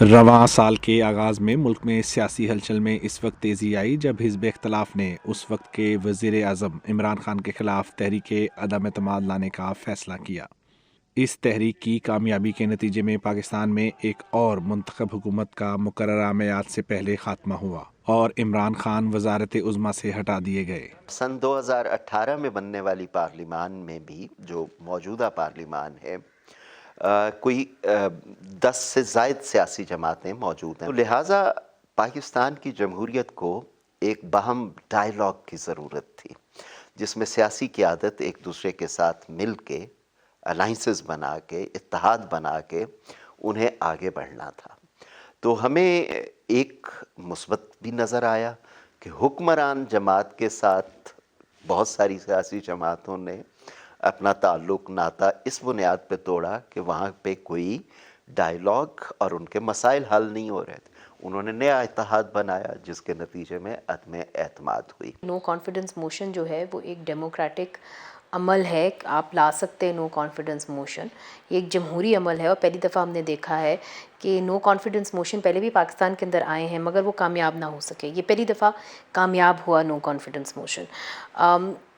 رواں سال کے آغاز میں ملک میں سیاسی ہلچل میں اس وقت تیزی آئی جب حزب اختلاف نے اس وقت کے وزیر اعظم عمران خان کے خلاف تحریک عدم اعتماد لانے کا فیصلہ کیا۔ اس تحریک کی کامیابی کے نتیجے میں پاکستان میں ایک اور منتخب حکومت کا مقررہ میعاد سے پہلے خاتمہ ہوا اور عمران خان وزارت عظمیٰ سے ہٹا دیے گئے۔ سن 2018 میں بننے والی پارلیمان میں بھی جو موجودہ پارلیمان ہے کوئی 10 سے زائد سیاسی جماعتیں موجود ہیں، لہٰذا پاکستان کی جمہوریت کو ایک باہم ڈائیلاگ کی ضرورت تھی جس میں سیاسی قیادت ایک دوسرے کے ساتھ مل کے الائنسز بنا کے اتحاد بنا کے انہیں آگے بڑھنا تھا۔ تو ہمیں ایک مثبت بھی نظر آیا کہ حکمران جماعت کے ساتھ بہت ساری سیاسی جماعتوں نے اپنا تعلق ناتا اس بنیاد پہ توڑا کہ وہاں پہ کوئی ڈائیلاگ اور ان کے مسائل حل نہیں ہو رہے تھے۔ انہوں نے نیا اتحاد بنایا جس کے نتیجے میں عدم اعتماد ہوئی۔ نو کانفیڈنس موشن جو ہے وہ ایک ڈیموکریٹک عمل ہے، آپ لا سکتے ہیں نو کانفیڈنس موشن، یہ ایک جمہوری عمل ہے اور پہلی دفعہ ہم نے دیکھا ہے کہ نو کانفیڈنس موشن پہلے بھی پاکستان کے اندر آئے ہیں مگر وہ کامیاب نہ ہو سکے، یہ پہلی دفعہ کامیاب ہوا نو کانفیڈنس موشن۔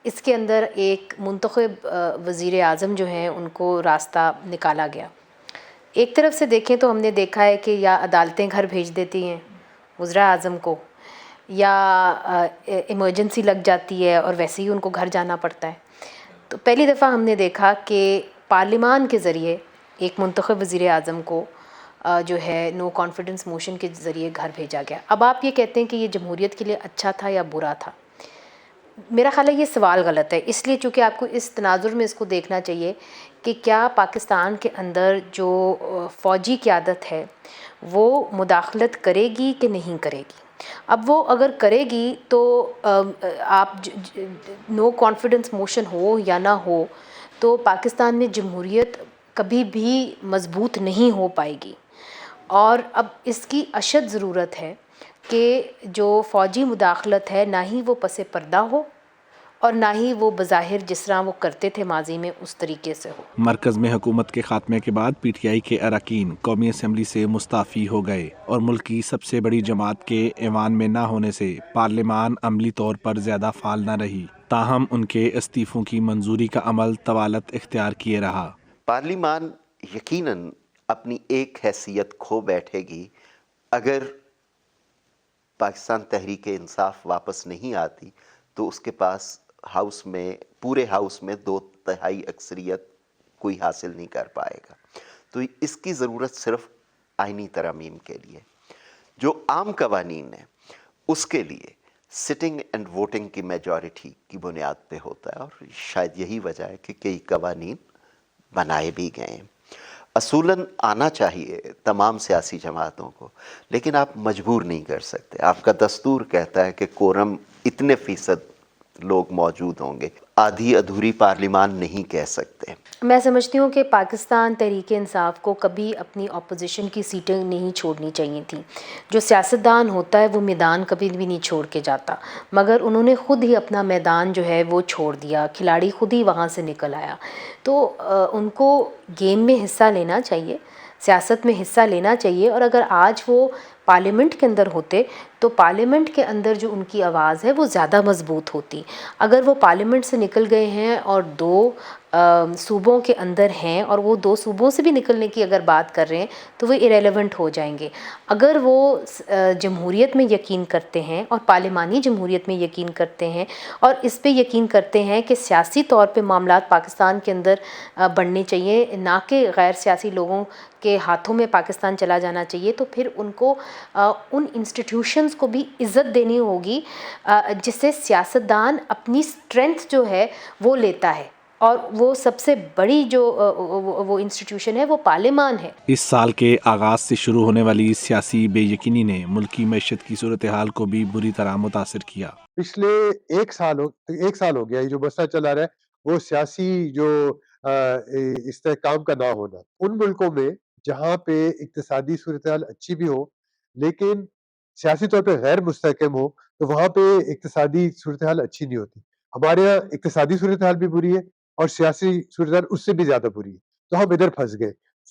اس کے اندر ایک منتخب وزیر اعظم جو ہیں ان کو راستہ نکالا گیا۔ ایک طرف سے دیکھیں تو ہم نے دیکھا ہے کہ یا عدالتیں گھر بھیج دیتی ہیں وزراء اعظم کو، یا ایمرجنسی لگ جاتی ہے اور ویسے ہی ان کو گھر جانا پڑتا ہے۔ تو پہلی دفعہ ہم نے دیکھا کہ پارلیمان کے ذریعے ایک منتخب وزیر اعظم کو جو ہے نو کانفیڈنس موشن کے ذریعے گھر بھیجا گیا۔ اب آپ یہ کہتے ہیں کہ یہ جمہوریت کے لیے اچھا تھا یا برا تھا؟ میرا خیال ہے یہ سوال غلط ہے، اس لیے چونکہ آپ کو اس تناظر میں اس کو دیکھنا چاہیے کہ کیا پاکستان کے اندر جو فوجی قیادت ہے وہ مداخلت کرے گی کہ نہیں کرے گی۔ اب وہ اگر کرے گی تو آپ نو کانفیڈنس موشن ہو یا نہ ہو تو پاکستان میں جمہوریت کبھی بھی مضبوط نہیں ہو پائے گی، اور اب اس کی اشد ضرورت ہے کہ جو فوجی مداخلت ہے نہ ہی وہ پس پردہ ہو اور نہ ہی وہ بظاہر جس طرح وہ کرتے تھے ماضی میں اس طریقے سے ہو۔ مرکز میں حکومت کے خاتمے کے بعد پی ٹی آئی کے اراکین قومی اسمبلی سے مستعفی ہو گئے اور ملک کی سب سے بڑی جماعت کے ایوان میں نہ ہونے سے پارلیمان عملی طور پر زیادہ فعال نہ رہی، تاہم ان کے استعفوں کی منظوری کا عمل طوالت اختیار کیے رہا۔ پارلیمان یقیناً اپنی ایک حیثیت کھو بیٹھے گی اگر پاکستان تحریک انصاف واپس نہیں آتی تو اس کے پاس ہاؤس میں پورے ہاؤس میں 2/3 اکثریت کوئی حاصل نہیں کر پائے گا۔ تو اس کی ضرورت صرف آئینی ترامیم کے لیے۔ جو عام قوانین ہیں اس کے لیے سٹنگ اینڈ ووٹنگ کی میجورٹی کی بنیاد پہ ہوتا ہے، اور شاید یہی وجہ ہے کہ کئی قوانین بنائے بھی گئے ہیں۔ اصولاً آنا چاہیے تمام سیاسی جماعتوں کو، لیکن آپ مجبور نہیں کر سکتے۔ آپ کا دستور کہتا ہے کہ کورم اتنے فیصد لوگ موجود ہوں گے، آدھی ادھوری پارلیمان نہیں کہہ سکتے۔ میں سمجھتی ہوں کہ پاکستان تحریک انصاف کو کبھی اپنی اپوزیشن کی سیٹیں نہیں چھوڑنی چاہیے تھیں۔ جو سیاستدان ہوتا ہے وہ میدان کبھی بھی نہیں چھوڑ کے جاتا، مگر انہوں نے خود ہی اپنا میدان جو ہے وہ چھوڑ دیا، کھلاڑی خود ہی وہاں سے نکل آیا۔ تو ان کو گیم میں حصہ لینا چاہیے، سیاست میں حصہ لینا چاہیے، اور اگر آج وہ پارلیمنٹ کے اندر ہوتے تو پارلیمنٹ کے اندر جو ان کی آواز ہے وہ زیادہ مضبوط ہوتی۔ اگر وہ پارلیمنٹ سے نکل گئے ہیں اور 2 صوبوں کے اندر ہیں، اور وہ 2 صوبوں سے بھی نکلنے کی اگر بات کر رہے ہیں تو وہ ایریلیونٹ ہو جائیں گے۔ اگر وہ جمہوریت میں یقین کرتے ہیں اور پارلیمانی جمہوریت میں یقین کرتے ہیں اور اس پہ یقین کرتے ہیں کہ سیاسی طور پہ معاملات پاکستان کے اندر بڑھنے چاہیے، نہ کہ غیر سیاسی لوگوں کے ہاتھوں میں پاکستان چلا جانا چاہیے، تو پھر ان کو ان انسٹیٹیوشنز کو بھی عزت دینی ہوگی جس سے سیاستدان اپنی اسٹرینتھ جو ہے وہ لیتا ہے، اور وہ سب سے بڑی جو وہ انسٹیٹیوشن ہے وہ پارلیمان ہے۔ اس سال کے آغاز سے شروع ہونے والی سیاسی بے یقینی نے ملکی معیشت کی صورتحال کو بھی بری طرح متاثر کیا۔ پچھلے ایک سال ہو گیا یہ جو مسئلہ چلا رہا ہے وہ سیاسی جو استحکام کا نہ ہونا۔ ان ملکوں میں جہاں پہ اقتصادی صورتحال اچھی بھی ہو لیکن سیاسی طور پہ غیر مستحکم ہو تو وہاں پہ اقتصادی صورتحال اچھی نہیں ہوتی۔ ہمارے یہاں اقتصادی صورتحال بھی بری ہے اور سیاسی صورتحال اس سے بھی زیادہ بری ہے، تو ہم ادھر پھنس گئے۔